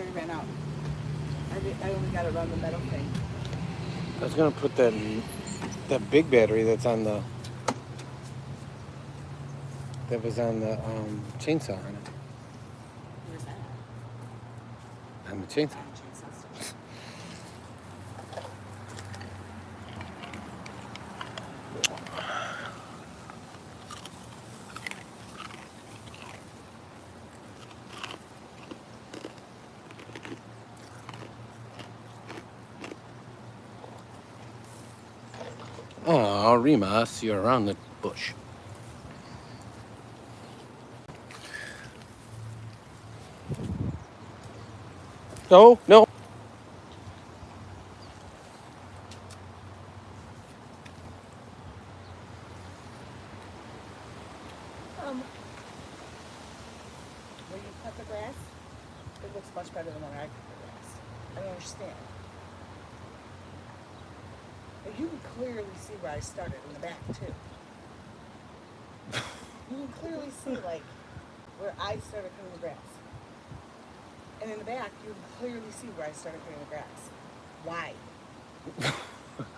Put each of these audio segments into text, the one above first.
battery ran out. I only got it on the metal thing. I was gonna put that big battery that was on the chainsaw on it. Where's that? On the chainsaw. Oh, Rimas, you're around the bush. No, no. When you cut the grass, it looks much better than when I cut the grass. I don't understand. But you can clearly see where I started in the back too. You can clearly see like where I started cutting the grass. And in the back, you can clearly see where I started cutting the grass. Why?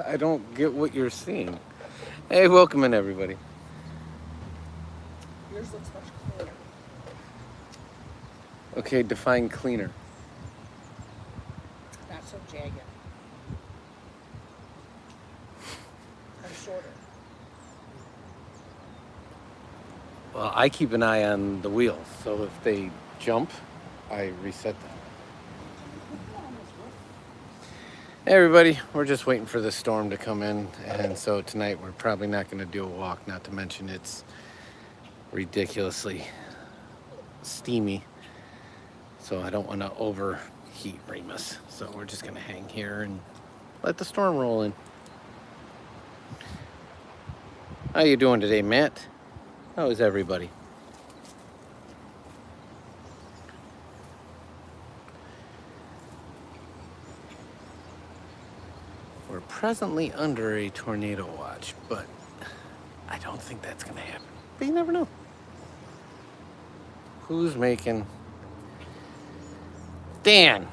I don't get what you're seeing. Hey, welcome in, everybody. Yours looks much cleaner. Okay, define cleaner. Not so jagged. And shorter. Well, I keep an eye on the wheels, so if they jump, I reset them. Hey everybody, we're just waiting for the storm to come in, and so tonight we're probably not going to do a walk, not to mention it's ridiculously steamy, so I don't want to overheat Remus, so we're just going to hang here and let the storm roll in. How you doing today, Matt? How is everybody? We're presently under a tornado watch, but I don't think that's gonna happen. But you never know. Who's making... Dan,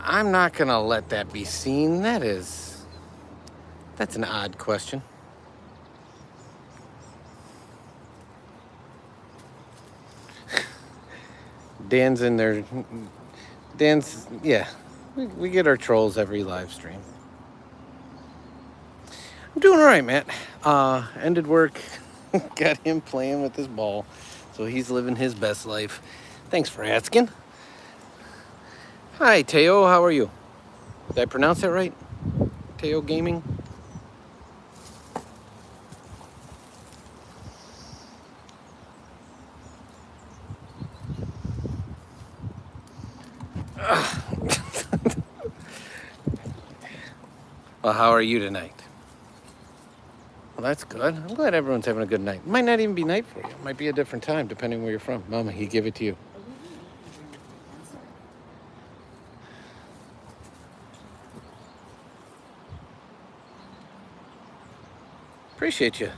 I'm not gonna let that be seen. That's an odd question. Dan's in there. Dan's, yeah, we get our trolls every live stream. I'm doing all right, Matt. Ended work, got him playing with his ball, so he's living his best life. Thanks for asking. Hi, Teo, how are you? Did I pronounce that right? Teo Gaming? Well, how are you tonight? Well, that's good. I'm glad everyone's having a good night. It might not even be night for you. It might be a different time, depending where you're from. Mama, he give it to you. Appreciate you.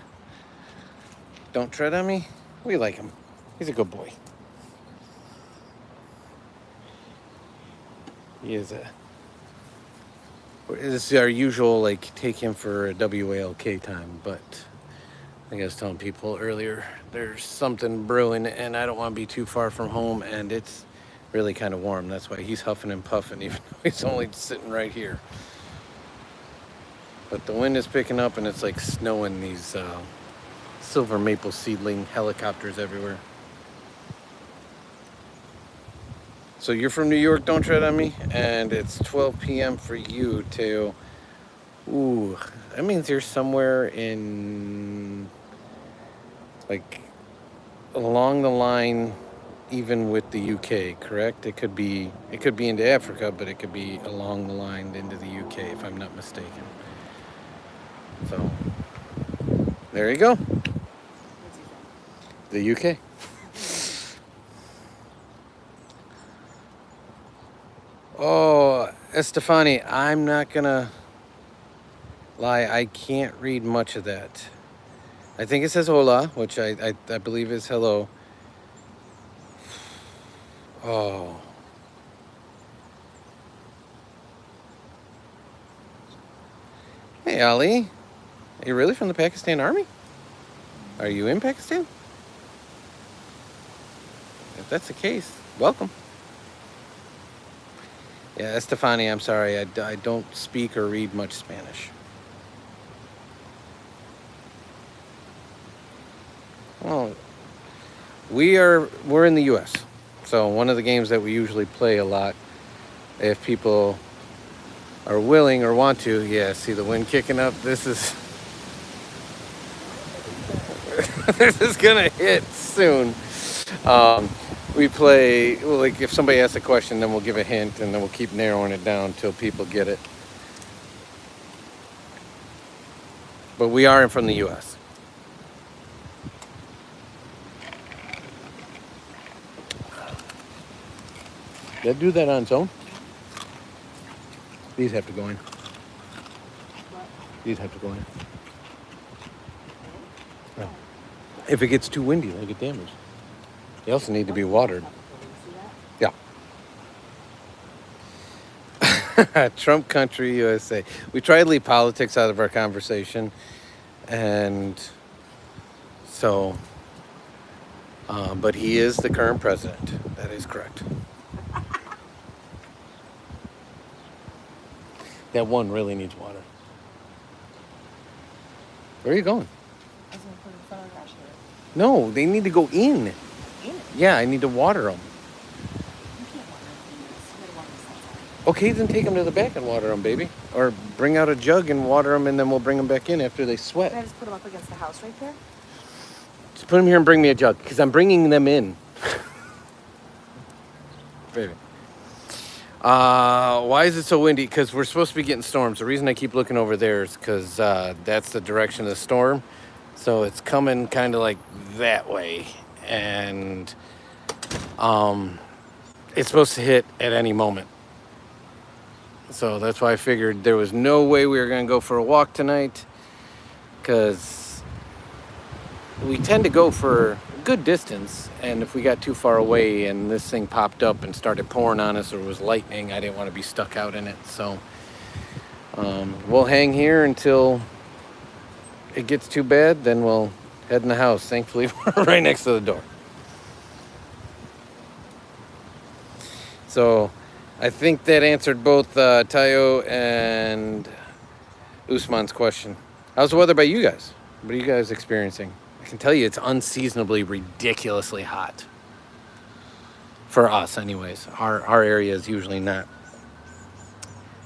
Don't tread on me. We like him. He's a good boy. He is a... This is our usual, like, take him for a WALK time, but I think I was telling people earlier, there's something brewing, and I don't want to be too far from home, and it's really kind of warm. That's why he's huffing and puffing, even though he's only sitting right here. But the wind is picking up, and it's like snowing these silver maple seedling helicopters everywhere. So you're from New York, don't tread on me, and it's 12 p.m. for you too. Ooh, that means you're somewhere in, like, along the line, even with the UK, correct? It could be into Africa, but it could be along the line into the UK, if I'm not mistaken. So, there you go. The UK. Oh, Estefani, I'm not gonna lie, I can't read much of that. I think it says hola, which I believe is hello. Oh. Hi, Ali. Are you really from the Pakistan Army? Are you in Pakistan? If that's the case, welcome. Yeah, Estefania, I'm sorry. I don't speak or read much Spanish. Well, we're in the U.S. So one of the games that we usually play a lot, if people are willing or want to, yeah, see the wind kicking up. This is this is gonna hit soon. We play, well, like if somebody asks a question, then we'll give a hint, and then we'll keep narrowing it down until people get it. But we are from the U.S. Did it do that on its own? These have to go in. These have to go in. Yeah. If it gets too windy, they'll get damaged. They also need to be watered. Yeah. Trump country, USA. We try to leave politics out of our conversation. And so, but he is the current president. That is correct. That one really needs water. Where are you going? I was going to put it in front of the garage here. No, they need to go in. In it. Yeah, I need to water them. You can't water anything. You gotta water the outside. Okay, then take them to the back and water them, baby. Or bring out a jug and water them, and then we'll bring them back in after they sweat. Can I just put them up against the house right there? Just put them here and bring me a jug, because I'm bringing them in. Baby. Why is it so windy? Because we're supposed to be getting storms. The reason I keep looking over there is because that's the direction of the storm. So it's coming kind of like that way. And it's supposed to hit at any moment. So that's why I figured there was no way we were going to go for a walk tonight. Because we tend to go for a good distance. And if we got too far away and this thing popped up and started pouring on us or was lightning, I didn't want to be stuck out in it. So we'll hang here until it gets too bad. Then we'll head in the house. Thankfully, we're right next to the door. So I think that answered both Tayo and Usman's question. How's the weather by you guys? What are you guys experiencing? I can tell you it's unseasonably ridiculously hot. For us, anyways. Our area is usually not.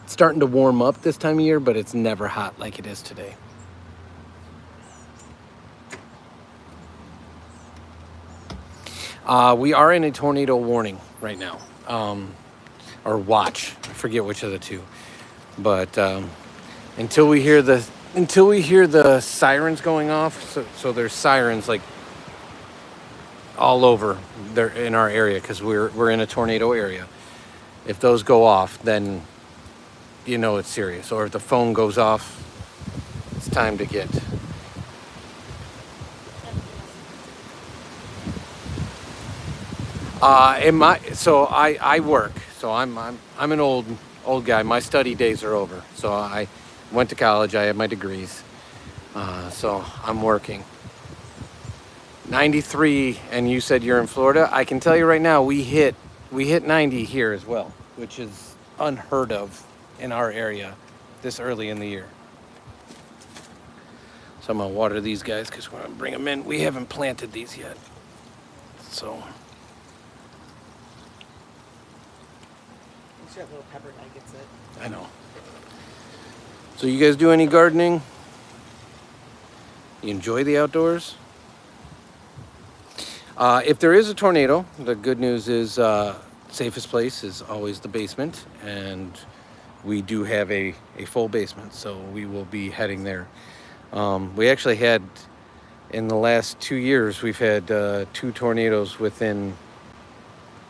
It's starting to warm up this time of year, but it's never hot like it is today. We are in a tornado warning right now. Or watch. I forget which of the two. But until we hear the sirens going off, so there's sirens like all over there in our area because we're in a tornado area. If those go off, then you know it's serious. Or if the phone goes off, it's time to get. I work. So I'm an old guy. My study days are over. So I went to college. I have my degrees. So I'm working. 93, and you said you're in Florida. I can tell you right now, we hit 90 here as well, which is unheard of in our area this early in the year. So I'm gonna water these guys because we're gonna bring them in. We haven't planted these yet, so. I'm sure that little pepper guy gets it. I know. So you guys do any gardening? You enjoy the outdoors? If there is a tornado, the good news is safest place is always the basement, and we do have a full basement, so we will be heading there. We actually had, in the last 2 years, we've had 2 tornadoes within.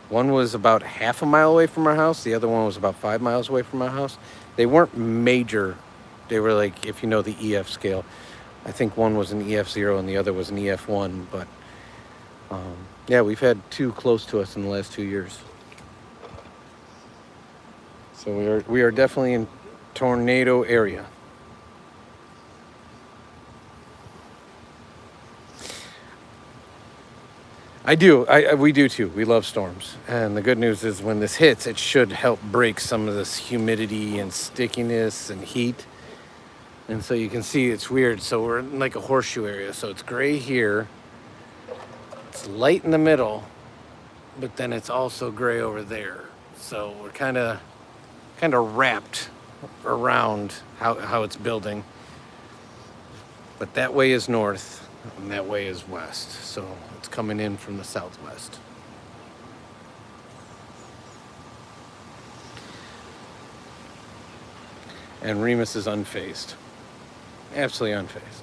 One was about half a mile away from our house. The other one was about 5 miles away from our house. They weren't major. They were like, if you know the EF scale, I think one was an EF0 and the other was an EF1. But yeah, we've had 2 close to us in the last 2 years. So we are definitely in tornado area. I do. We do too. We love storms. And the good news is when this hits, it should help break some of this humidity and stickiness and heat. And so you can see it's weird. So we're in like a horseshoe area. So it's gray here. It's light in the middle, but then it's also gray over there. So we're kind of wrapped around how it's building. But that way is north and that way is west. So it's coming in from the southwest. And Remus is unfazed. Absolutely unfazed.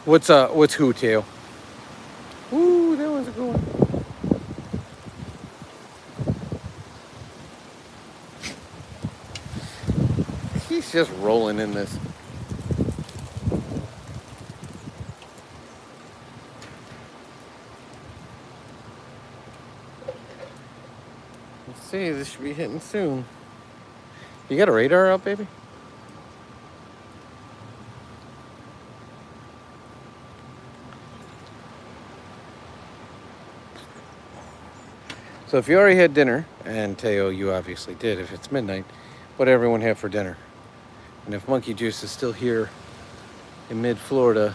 What's who, Teo? Ooh, that one's a good one. He's just rolling in this. Let's see, this should be hitting soon. You got a radar out, baby? So if you already had dinner, and Teo, you obviously did if it's midnight, what did everyone have for dinner? And if Monkey Juice is still here in mid-Florida,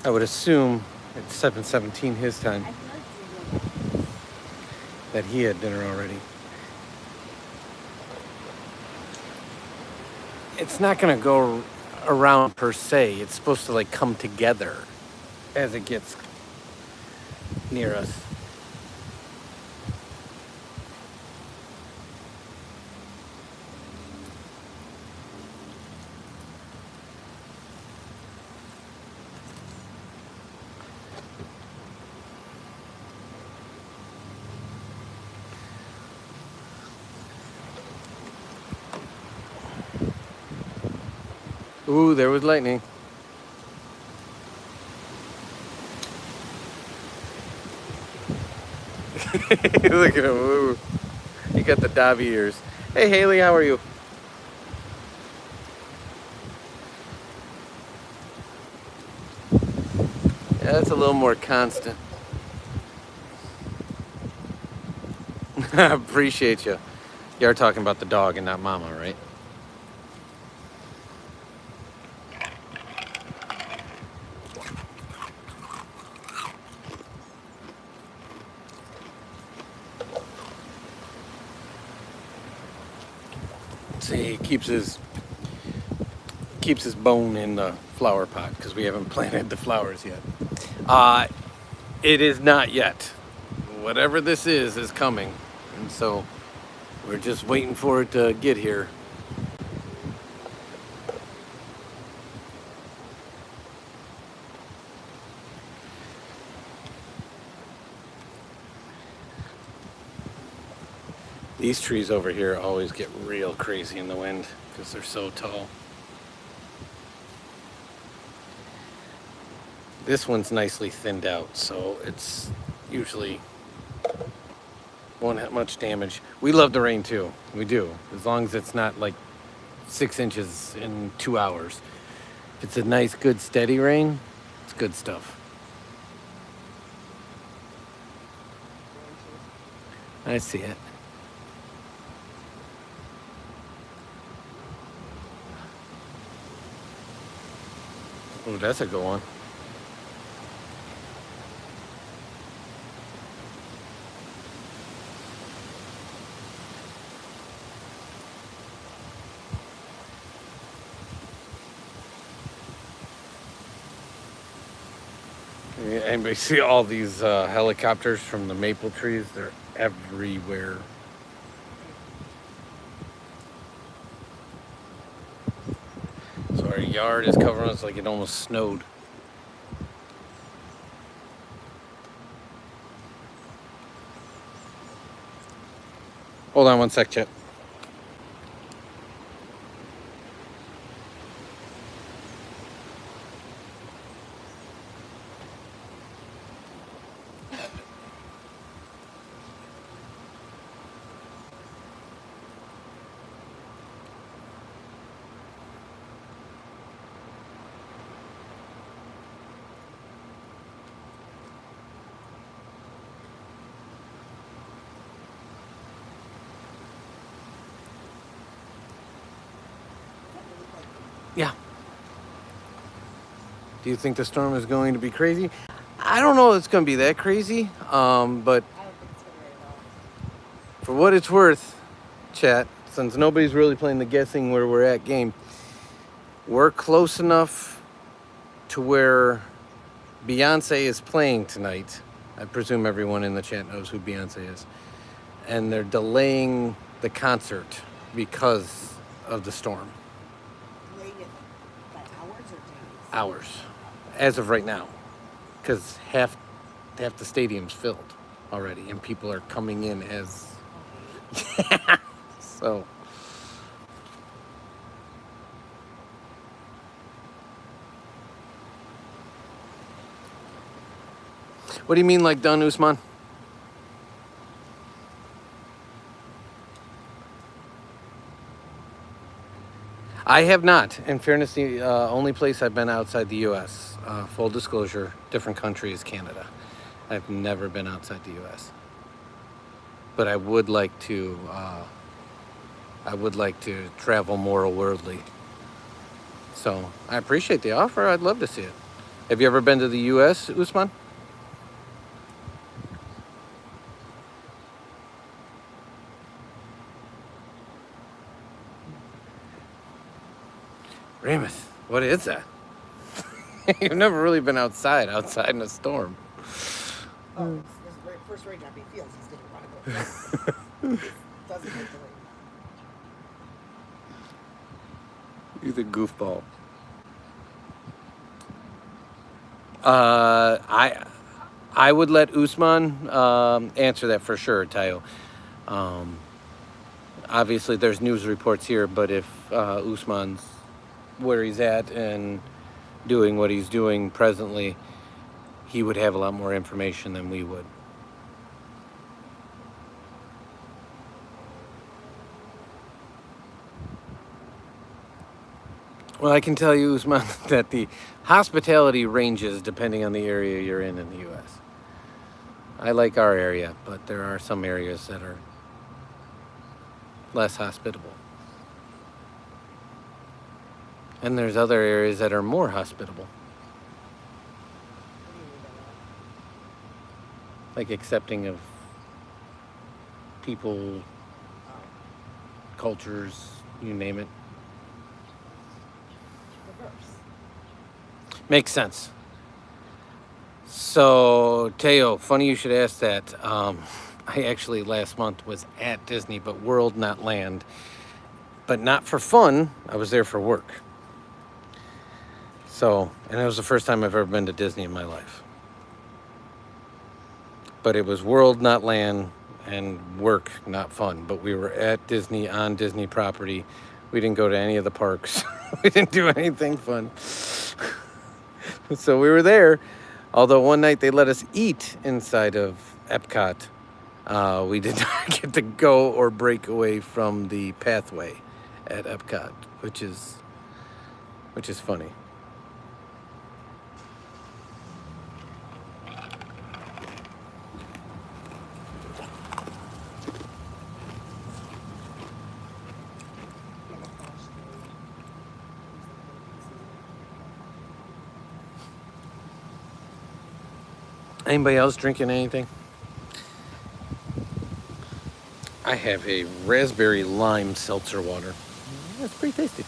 I would assume it's 7:17 his time that he had dinner already. It's not going to go around per se. It's supposed to like come together as it gets near us. Ooh, there was lightning. Look at him. Ooh. He got the Dobby ears. Hey, Haley, how are you? Yeah, that's a little more constant. I appreciate you. You are talking about the dog and not Mama, right? See, he keeps his bone in the flower pot because we haven't planted the flowers yet. It is not yet. Whatever this is coming, and so we're just waiting for it to get here. These trees over here always get real crazy in the wind because they're so tall. This one's nicely thinned out, so it's usually won't have much damage. We love the rain too. We do, as long as it's not like 6 inches in 2 hours. If it's a nice, good, steady rain, it's good stuff. I see it. Oh, that's a good one. Anybody see all these helicopters from the maple trees? They're everywhere. So our yard is covering us like it almost snowed. Hold on one sec, Chip. Do you think the storm is going to be crazy? I don't know if it's going to be that crazy, but I don't think it's gonna rain at all. for what it's worth, chat, since nobody's really playing the guessing where we're at game, we're close enough to where Beyonce is playing tonight. I presume everyone in the chat knows who Beyonce is. And they're delaying the concert because of the storm. Delaying it by hours or days? Hours, as of right now, because half the stadium's filled already, and people are coming in as so. What do you mean, like done, Usman? I have not. In fairness, the only place I've been outside the U.S., full disclosure, different country is Canada. I've never been outside the U.S. But I would like to. I would like to travel more worldly. So I appreciate the offer. I'd love to see it. Have you ever been to the U.S., Usman? Ramus, what is that? You've never really been outside in a storm. Oh, this first raindrop he feels, he's gonna want to go. Doesn't make the rain. He's a goofball. I would let Usman answer that for sure, Tayo. Obviously, there's news reports here, but if Usman's where he's at and doing what he's doing presently, he would have a lot more information than we would. Well, I can tell you, Usman, that the hospitality ranges depending on the area you're in the U.S. I like our area, but there are some areas that are less hospitable. And there's other areas that are more hospitable. What do you mean by that? Like accepting of people, cultures, you name it. Reverse. Makes sense. So, Teo, funny you should ask that. I actually last month was at Disney, but World, not Land. But not for fun. I was there for work. So, and it was the first time I've ever been to Disney in my life. But it was World, not Land, and work, not fun. But we were at Disney, on Disney property. We didn't go to any of the parks. We didn't do anything fun. So we were there. Although one night they let us eat inside of Epcot. We did not get to go or break away from the pathway at Epcot, which is funny. Anybody else drinking anything? I have a raspberry lime seltzer water. It's pretty tasty.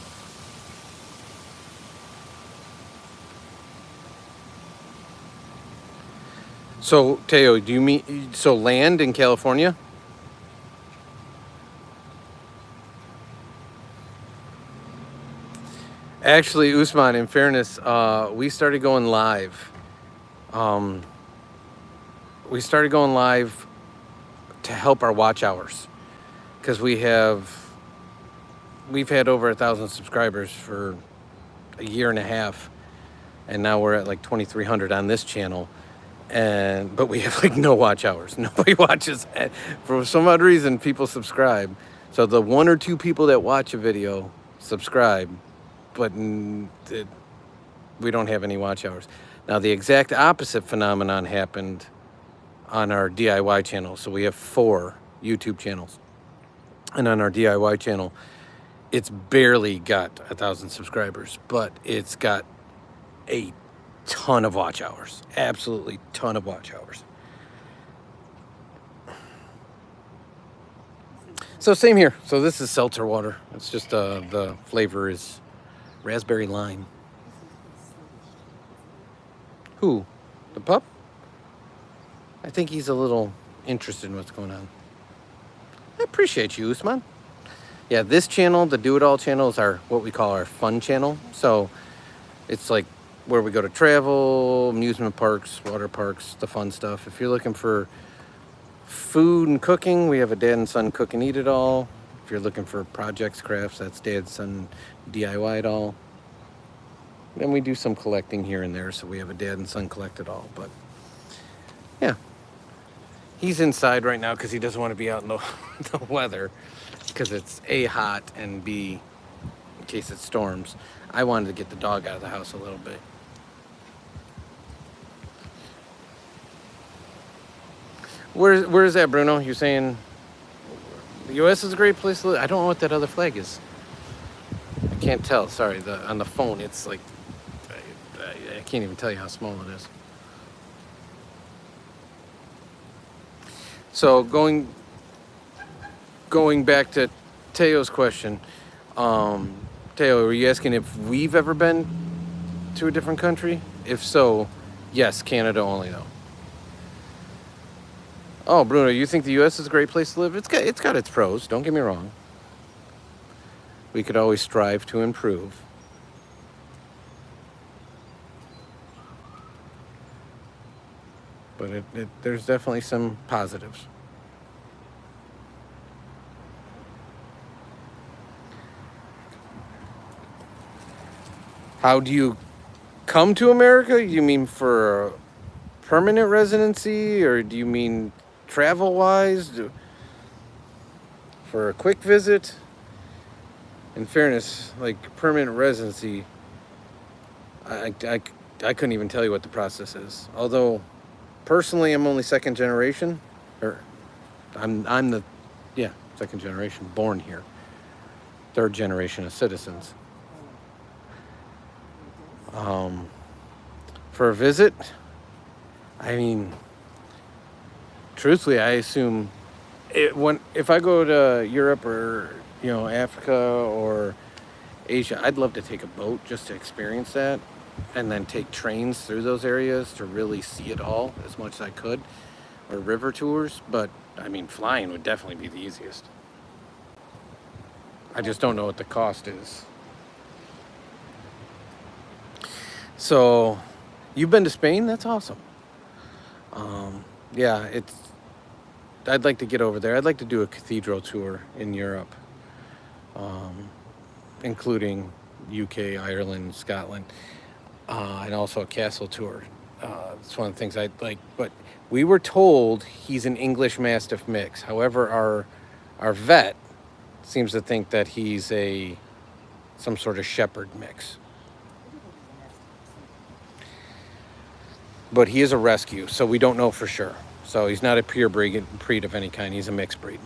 So, Teo, do you mean so Land in California? Actually, Usman, in fairness, we started going live. We started going live to help our watch hours because we've had over 1,000 subscribers for a year and a half, and now we're at like 2,300 on this channel, but we have like no watch hours. Nobody watches. For some odd reason, people subscribe. So the one or two people that watch a video subscribe, but we don't have any watch hours. Now the exact opposite phenomenon happened on our DIY channel. So we have 4 YouTube channels. And on our DIY channel, it's barely got 1,000 subscribers, but it's got 8 ton of watch hours. Absolutely ton of watch hours. So same here. So this is seltzer water. It's just the flavor is raspberry lime. Who? The pup? I think he's a little interested in what's going on. I appreciate you, Usman. Yeah, this channel, the Do It All channel, is what we call our fun channel. So it's like where we go to travel, amusement parks, water parks, the fun stuff. If you're looking for food and cooking, we have a Dad and Son Cook and Eat It All. If you're looking for projects, crafts, that's Dad and Son DIY It All. Then we do some collecting here and there, so we have a Dad and Son Collect It All. But yeah, he's inside right now because he doesn't want to be out in the weather, because it's A, hot, and B, in case it storms. I wanted to get the dog out of the house a little bit. Where's that, Bruno? You're saying the U.S. is a great place to live? I don't know what that other flag is. I can't tell. Sorry, on the phone, it's like I can't even tell you how small it is. So going back to Teo's question, Teo, were you asking if we've ever been to a different country? If so, yes, Canada only though. Oh, Bruno, you think the U.S. is a great place to live? It's got its pros, don't get me wrong. We could always strive to improve. But there's definitely some positives. How do you come to America? You mean for permanent residency, or do you mean travel-wise? For a quick visit? In fairness, like permanent residency, I couldn't even tell you what the process is. Although, personally, I'm only second generation, or I'm the second generation born here, third generation of citizens. For a visit, I mean, truthfully, I assume if I go to Europe or Africa or Asia, I'd love to take a boat just to experience that, and then take trains through those areas to really see it all as much as I could, or river tours. But I mean, flying would definitely be the easiest. I just don't know what the cost is. So, you've been to Spain? That's awesome. Yeah, I'd like to get over there. I'd like to do a cathedral tour in Europe, including UK, Ireland, Scotland, and also a castle tour. It's one of the things I'd like. But we were told he's an English Mastiff mix. However, our vet seems to think that he's some sort of shepherd mix. But he is a rescue, so we don't know for sure. So he's not a pure breed of any kind. He's a mixed breed.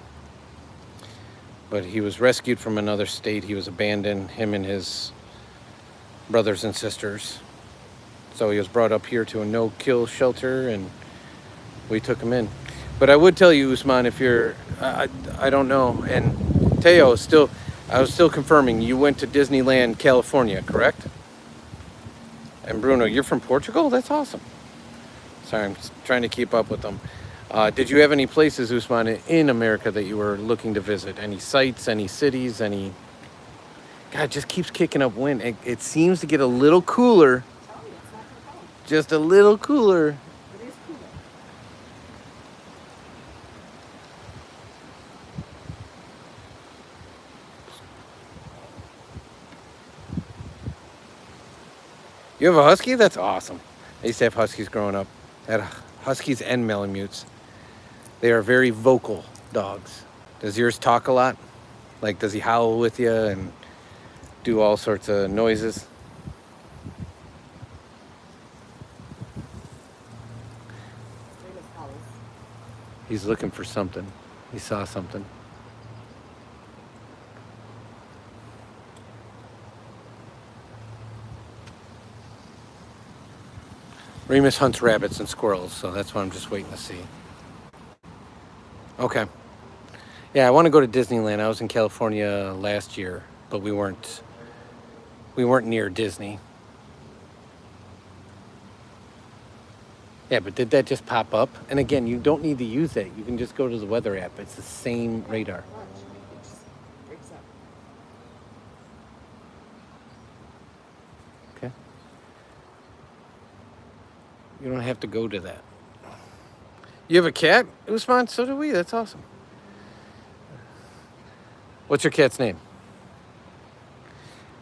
But he was rescued from another state. He was abandoned, him and his brothers and sisters. So he was brought up here to a no-kill shelter, and we took him in. But I would tell you, Usman, if you're, I don't know. And Teo, I was still confirming, you went to Disneyland, California, correct? And Bruno, you're from Portugal? That's awesome. Sorry, I'm trying to keep up with them. Did you have any places, Usman, in America that you were looking to visit? Any sites, any cities, any... God, it just keeps kicking up wind. It seems to get a little cooler. Just a little cooler. It is cooler. You have a husky? That's awesome. I used to have huskies growing up. I had huskies and Malamutes. They are very vocal dogs. Does yours talk a lot? Like, does he howl with you and do all sorts of noises? He's looking for something. He saw something. Remus hunts rabbits and squirrels, so that's what I'm just waiting to see. Okay. Yeah, I want to go to Disneyland. I was in California last year, but we weren't near Disney. Yeah, but did that just pop up? And again, you don't need to use that. You can just go to the weather app. It's the same radar. Watch. It just breaks up. Okay. You don't have to go to that. You have a cat, Usman? So do we. That's awesome. What's your cat's name?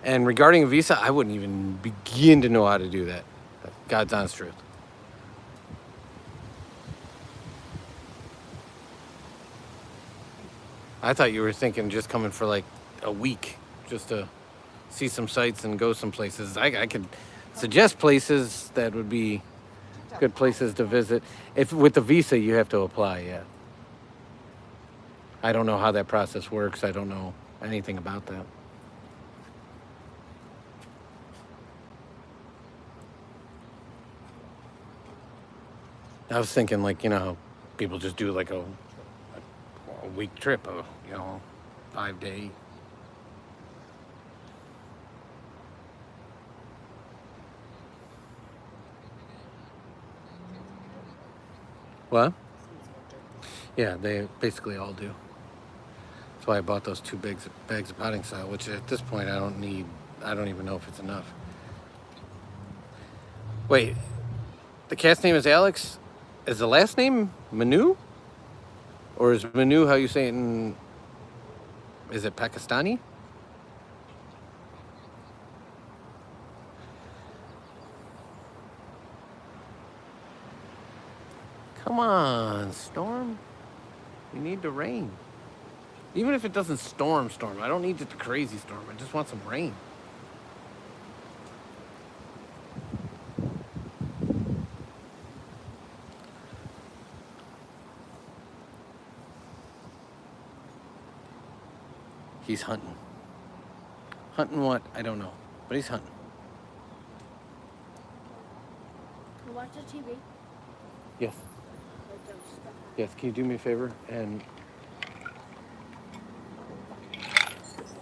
And regarding a visa, I wouldn't even begin to know how to do that. God's honest truth. I thought you were thinking just coming for like a week just to see some sights and go some places. I could suggest places that would be good places to visit. If with the visa, you have to apply, yeah. I don't know how that process works. I don't know anything about that. I was thinking, like, people just do like a week trip, 5-day. What? Yeah, they basically all do. That's why I bought those 2 bags of potting soil, which at this point I don't need. I don't even know if it's enough. Wait, the cat's name is Alex? Is the last name Manu? Or is Manu how you say it in... Is it Pakistani? Come on, storm. We need the rain. Even if it doesn't storm. I don't need just a crazy storm. I just want some rain. He's hunting. Hunting what? I don't know. But he's hunting. You watch the TV? Yes. Yes, can you do me a favor and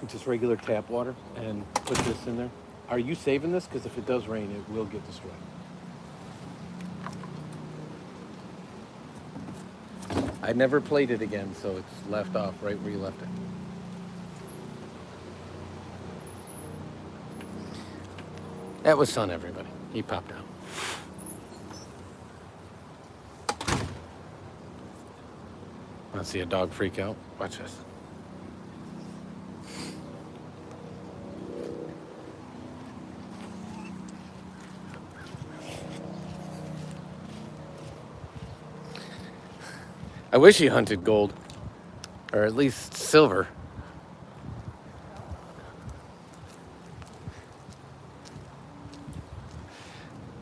just regular tap water and put this in there? Are you saving this? Because if it does rain, it will get destroyed. I never played it again, so it's left off right where you left it. That was Son, everybody. He popped out. Want to see a dog freak out? Watch this. I wish he hunted gold, or at least silver.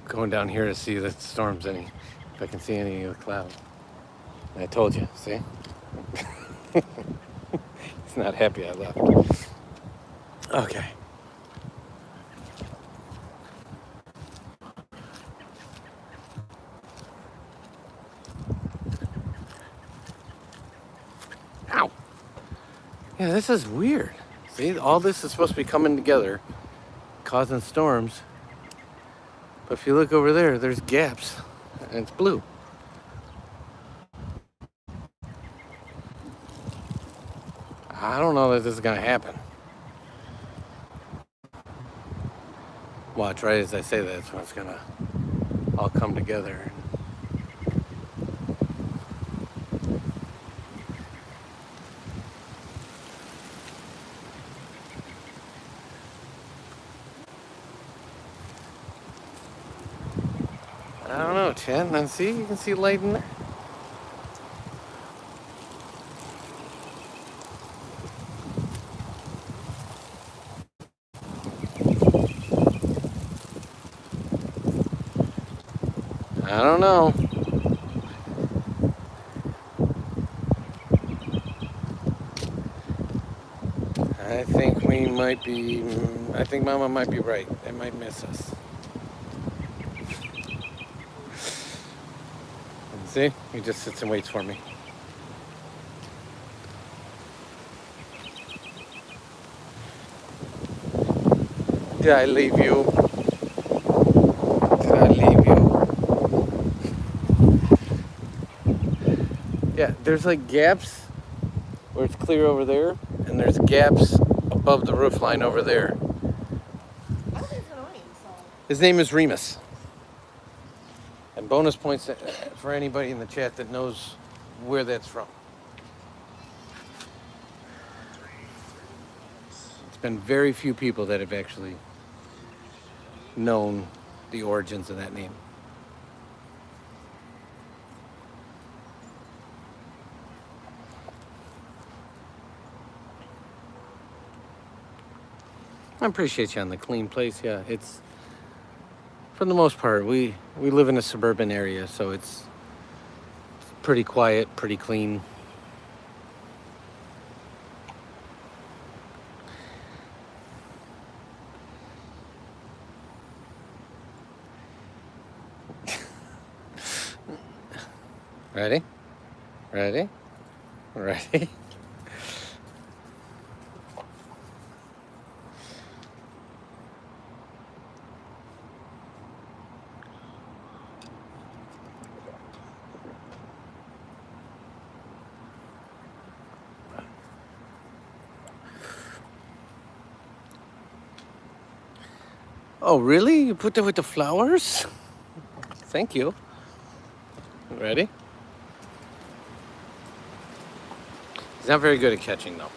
Going down here to see if the storm's any, if I can see any of the clouds. I told you, see? He's not happy I left. Okay. Ow. Yeah, this is weird. See, all this is supposed to be coming together, causing storms. But if you look over there, there's gaps, and it's blue. I don't know that this is gonna happen. Watch, right as I say that, it's when it's gonna all come together. I don't know, Chan. And see, you can see light in there. I don't know. I think we might be. I think Mama might be right. They might miss us. See? He just sits and waits for me. Did I leave you? Did I leave you? Yeah, there's like gaps where it's clear over there, and there's gaps above the roof line over there. I don't think it's annoying, so. His name is Remus. And bonus points for anybody in the chat that knows where that's from. It's been very few people that have actually known the origins of that name. I appreciate you on the clean place. Yeah, it's for the most part we live in a suburban area, so it's pretty quiet, pretty clean. Ready? Ready? Ready? Oh, really? You put that with the flowers? Thank you. Ready? He's not very good at catching, though.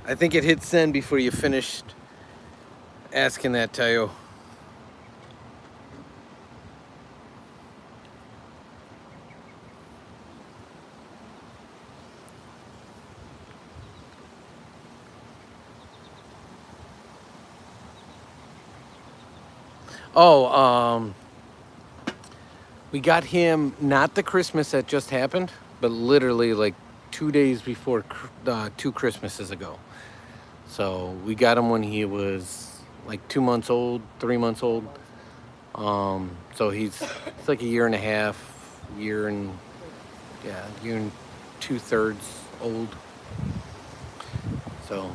I think it hit send before you finished asking that, Tayo. Oh, we got him not the Christmas that just happened, but literally like 2 days before 2 Christmases ago. So we got him when he was like 2 months old, 3 months old. So it's like a year and a half, year and 2/3 old. So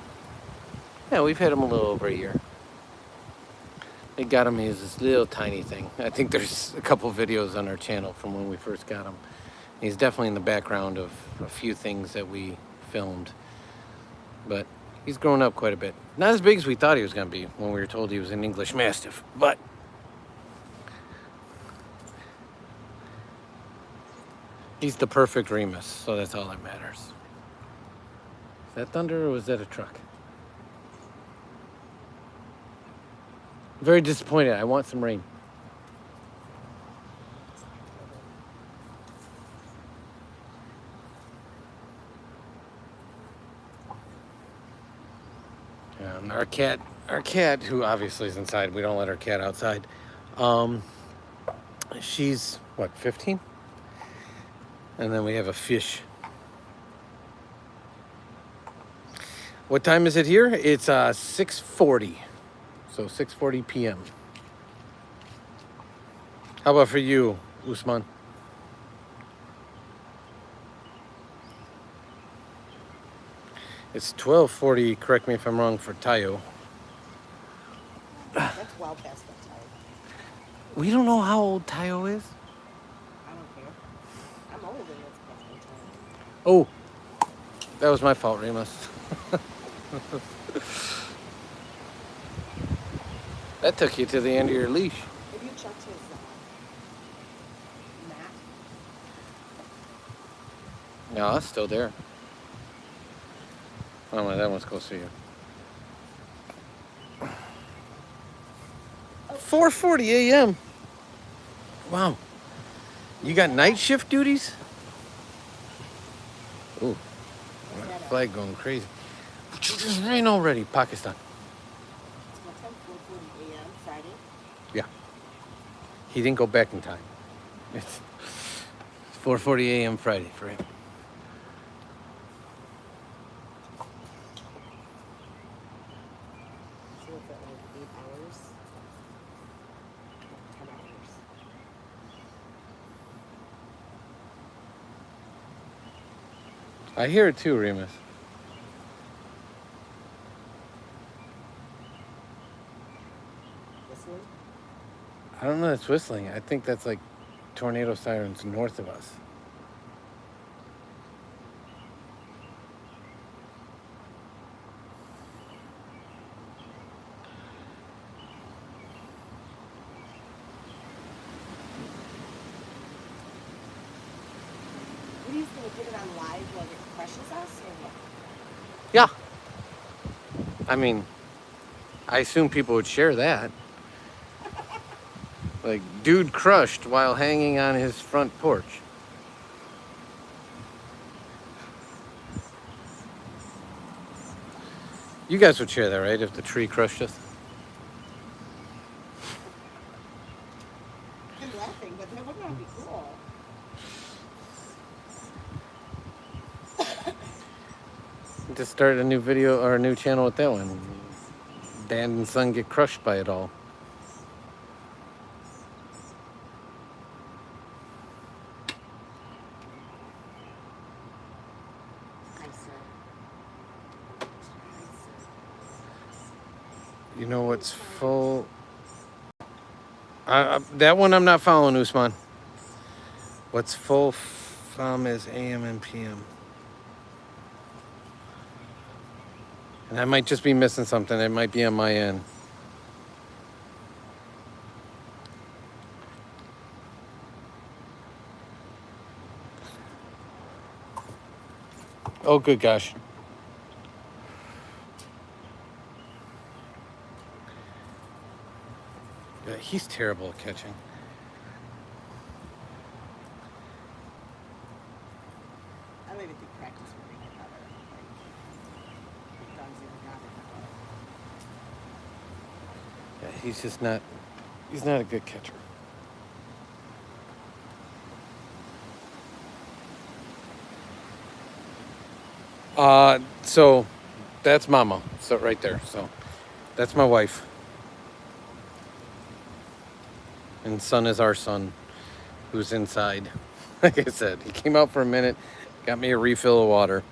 yeah, we've had him a little over a year. They got him, he was this little tiny thing. I think there's a couple videos on our channel from when we first got him. He's definitely in the background of a few things that we filmed. But he's grown up quite a bit. Not as big as we thought he was going to be when we were told he was an English Mastiff, but he's the perfect Remus, so that's all that matters. Is that thunder or was that a truck? Very disappointed. I want some rain. Our cat, who obviously is inside, we don't let our cat outside. She's what, 15? And then we have a fish. What time is it here? It's 6:40. So 6:40 p.m. How about for you, Usman? It's 12:40, correct me if I'm wrong, for Tayo. That's well past that time. We don't know how old Tayo is. I don't care. I'm older than that's past my time. Oh, that was my fault, Remus. That took you to the end of your leash. Have you checked his mat? No, it's still there. Oh, my, that one's close to you. 4:40 a.m. Wow. You got night shift duties? Ooh, flag going crazy. It's rain already, Pakistan. It's what time? 4:40 a.m. Friday. Yeah. He didn't go back in time. It's 4:40 a.m. Friday for him. I hear it too, Remus. Whistling. I don't know. It's whistling. I think that's like tornado sirens north of us. What do you think? Put it on live while it crushes us, or what? Yeah. I mean, I assume people would share that. Like, dude crushed while hanging on his front porch. You guys would share that, right? If the tree crushed us? I'm laughing, but that would not be cool. Just start a new video or a new channel with that one. Dad and son get crushed by it all. You know what's full? That one I'm not following, Usman. What's full from is AM and PM. And I might just be missing something. It might be on my end. Oh, good gosh. Yeah, he's terrible at catching. I don't even think practice would make it better. Like, the dogs even got it. Yeah, he's not a good catcher. So that's Mama. So right there. So that's my wife. And son is our son, who's inside. Like I said, he came out for a minute, got me a refill of water.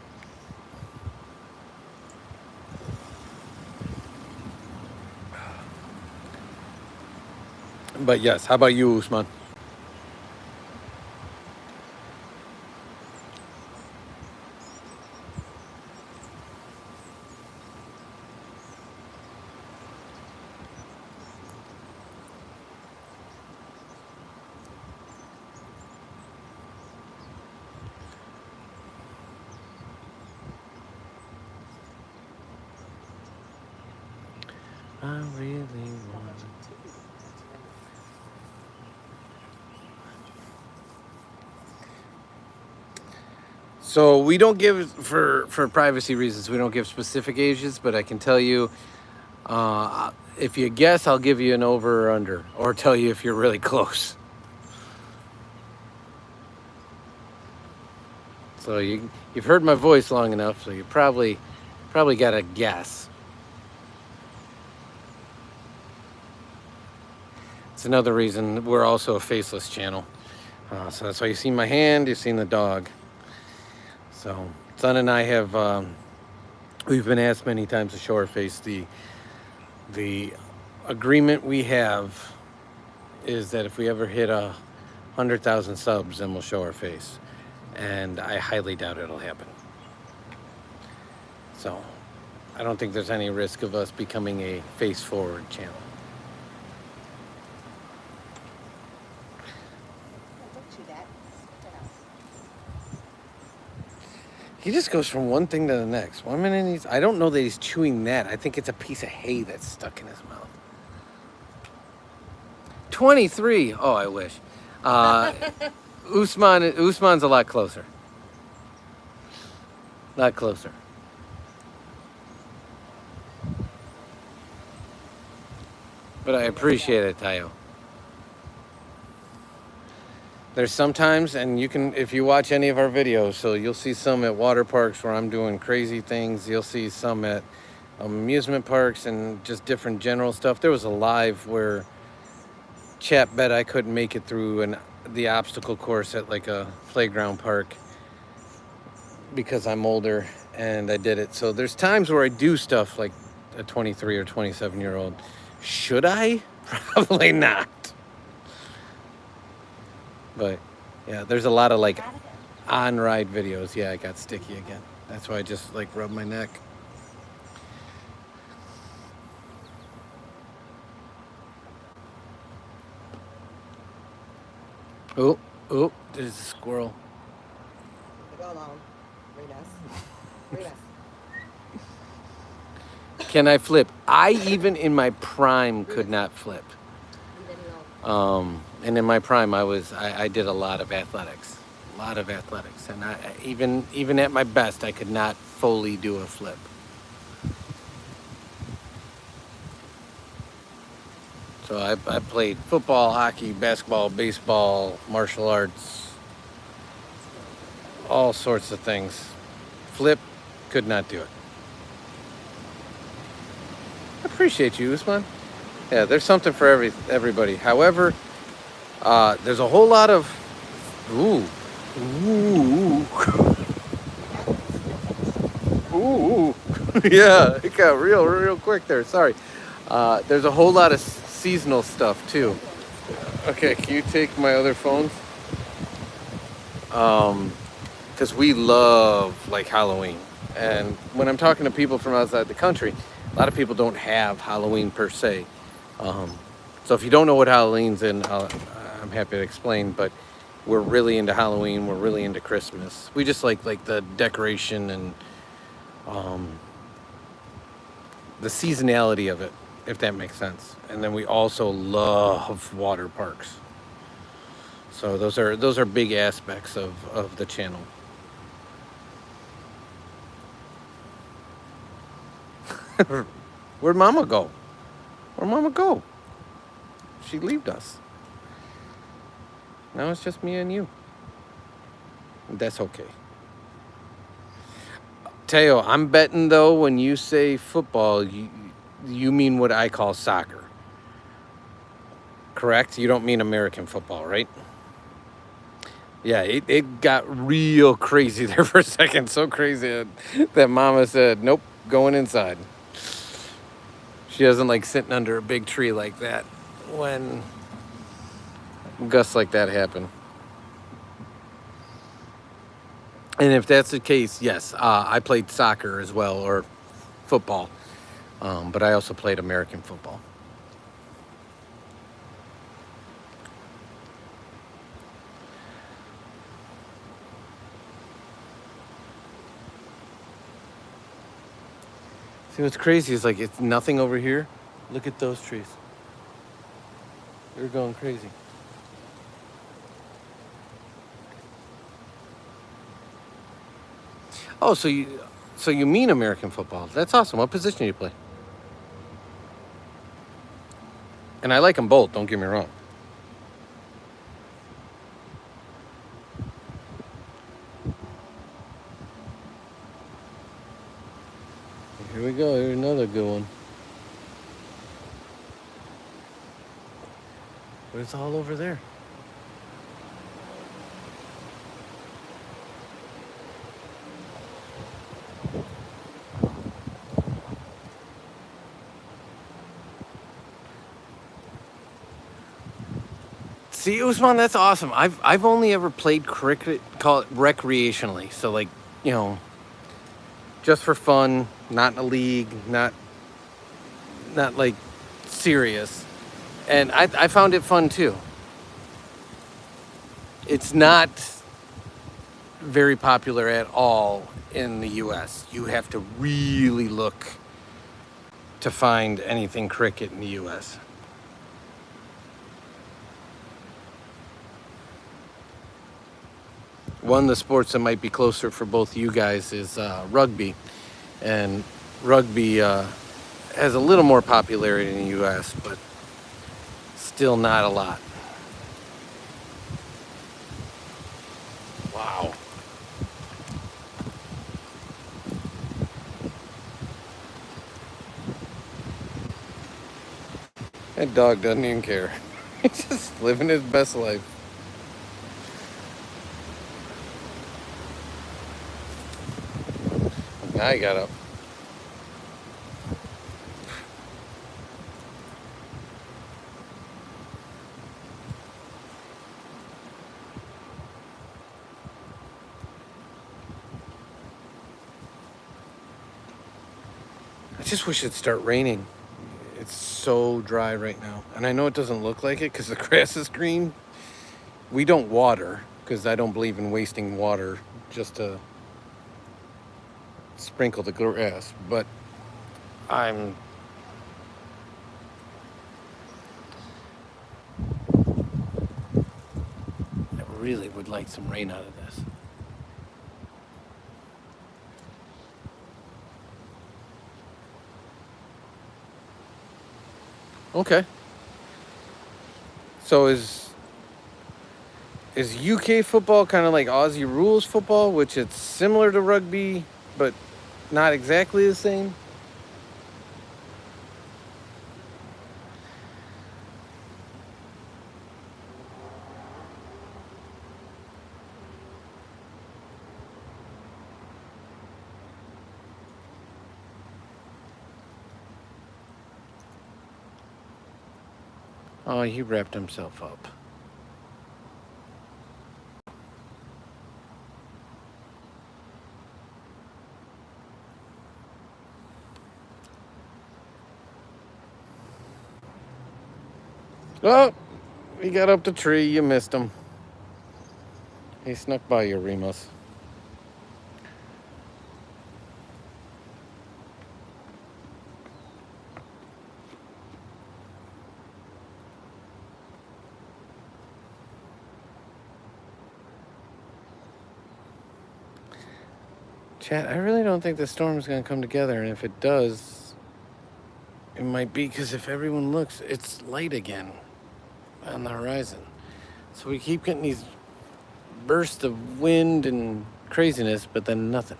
But yes, how about you, Usman? I really want. So we don't give, for privacy reasons, we don't give specific ages, but I can tell you, if you guess, I'll give you an over or under, or tell you if you're really close. So you've heard my voice long enough, so you probably got a guess. It's another reason we're also a faceless channel. So that's why you've seen my hand, you've seen the dog. So son and I have, we've been asked many times to show our face. The agreement we have is that if we ever hit 100,000 subs, then we'll show our face. And I highly doubt it'll happen. So I don't think there's any risk of us becoming a face-forward channel. Don't chew that. He just goes from one thing to the next. 1 minute I don't know that he's chewing that. I think it's a piece of hay that's stuck in his mouth. 23. Oh, I wish. Usman's a lot closer. A lot closer. But I appreciate it, Tayo. There's sometimes, and you can, if you watch any of our videos, so you'll see some at water parks where I'm doing crazy things. You'll see some at amusement parks and just different general stuff. There was a live where chap bet I couldn't make it through the obstacle course at like a playground park because I'm older and I did it. So there's times where I do stuff like a 23 or 27-year-old. Should I? Probably not. But yeah, there's a lot of like on-ride videos. Yeah, I got sticky again. That's why I just like rub my neck. Oh, oh, there's a squirrel. Go along. Read us. Can I flip? I even in my prime could not flip. And in my prime, I did a lot of athletics, and I even at my best, I could not fully do a flip. So I played football, hockey, basketball, baseball, martial arts, all sorts of things. Flip, could not do it. I appreciate you, Usman. Yeah, there's something for everybody. However, there's a whole lot of ooh. Yeah, it got real quick there. Sorry. There's a whole lot of seasonal stuff too. Okay, can you take my other phones? Because we love like Halloween, and when I'm talking to people from outside the country, a lot of people don't have Halloween per se. So if you don't know what Halloween's in, I'm happy to explain. But we're really into Halloween. We're really into Christmas. We just like the decoration and the seasonality of it, if that makes sense. And then we also love water parks. So those are big aspects of the channel. Where'd Mama go? Where'd Mama go? She left us. Now it's just me and you. That's okay. Teo, I'm betting though when you say football, you mean what I call soccer. Correct? You don't mean American football, right? Yeah, it got real crazy there for a second. So crazy that Mama said, nope, going inside. She doesn't like sitting under a big tree like that when gusts like that happen. And if that's the case, yes, I played soccer as well, or football. But I also played American football. See, what's crazy is like it's nothing over here. Look at those trees. They're going crazy. Oh, so you mean American football? That's awesome. What position do you play? And I like them both. Don't get me wrong. Here we go. Here's another good one. But it's all over there. See, Usman, that's awesome. I've only ever played cricket, call it recreationally. So like, you know, just for fun, not in a league, not like serious. And I found it fun too. It's not very popular at all in the US. You have to really look to find anything cricket in the US. One of the sports that might be closer for both you guys is rugby. And rugby has a little more popularity in the US, but still not a lot. Wow. That dog doesn't even care. He's just living his best life. Now I got up. I just wish it'd start raining. It's so dry right now. And I know it doesn't look like it because the grass is green. We don't water because I don't believe in wasting water just to sprinkle the grass. But I really would like some rain out of this. Okay. So is UK football kind of like Aussie rules football, which it's similar to rugby, but not exactly the same? Oh, he wrapped himself up. Oh, he got up the tree. You missed him. He snuck by you, Remus. Chat, I really don't think the storm's going to come together. And if it does, it might be because if everyone looks, it's light again on the horizon. So we keep getting these bursts of wind and craziness, but then nothing.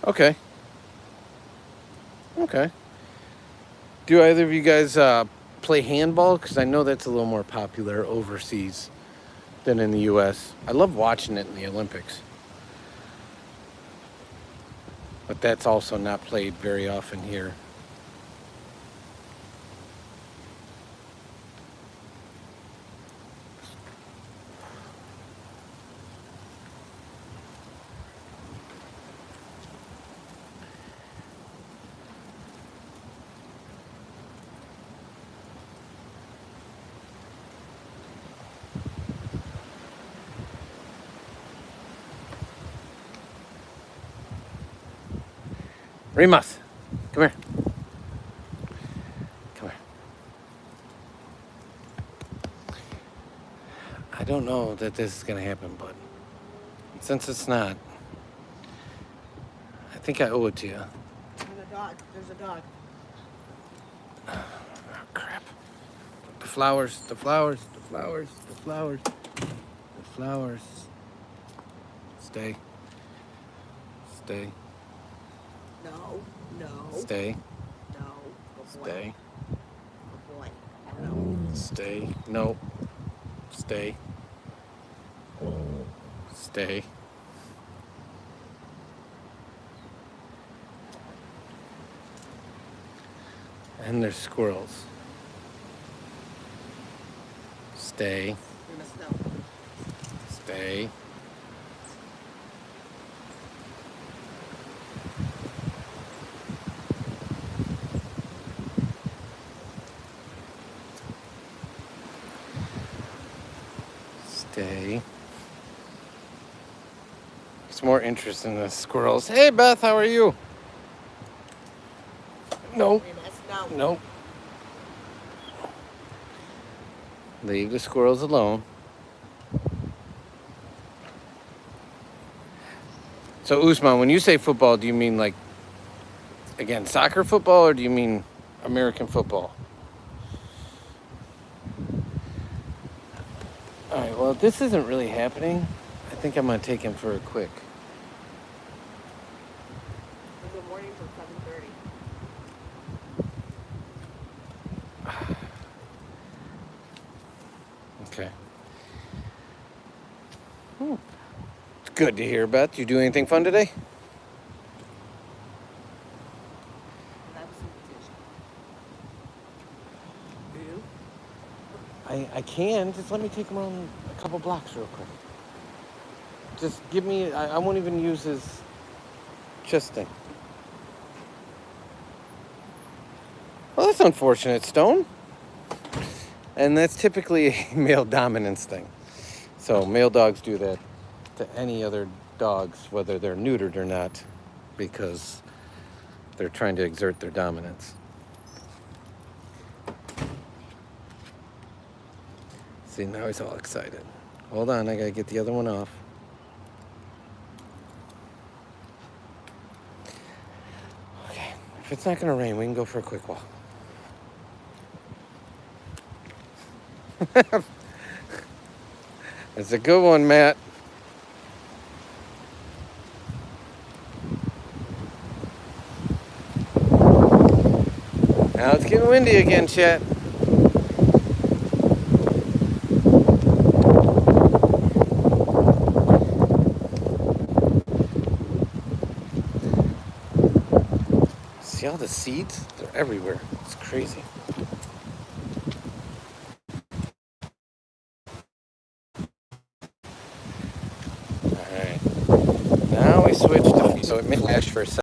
Okay. Okay. Do either of you guys play handball? Because I know that's a little more popular overseas than in the U.S. I love watching it in the Olympics. But that's also not played very often here. Remus, come here. Come here. I don't know that this is going to happen, but since it's not, I think I owe it to you. And a dog. There's a dog. Oh, crap. The flowers, the flowers, the flowers, the flowers, the flowers. Stay. Stay. No. No. Stay. No. Good boy. Stay. Good boy. No. Stay. No. Stay. Stay. And there's squirrels. Stay. You must know. Stay. Stay. It's more interesting than the squirrels. Hey, Beth, how are you? Nope. I mean, that's not. Nope. Leave the squirrels alone. So, Usman, when you say football, do you mean like, again, soccer football, or do you mean American football? All right, well, if this isn't really happening, I think I'm going to take him for a quick. In the morning till 7:30. Okay. It's good to hear, Beth. You do anything fun today? And I have a superstition. Do you? I can. Just let me take him around a couple blocks real quick. Just give me, I won't even use his chest thing. Well, that's unfortunate, Stone. And that's typically a male dominance thing. So male dogs do that to any other dogs, whether they're neutered or not, because they're trying to exert their dominance. See, now he's all excited. Hold on, I gotta get the other one off. Okay, if it's not gonna rain, we can go for a quick walk. It's a good one, Matt. Now it's getting windy again, chat. See all the seeds? They're everywhere. It's crazy. All right. Now we switch to, so it may flash for a second.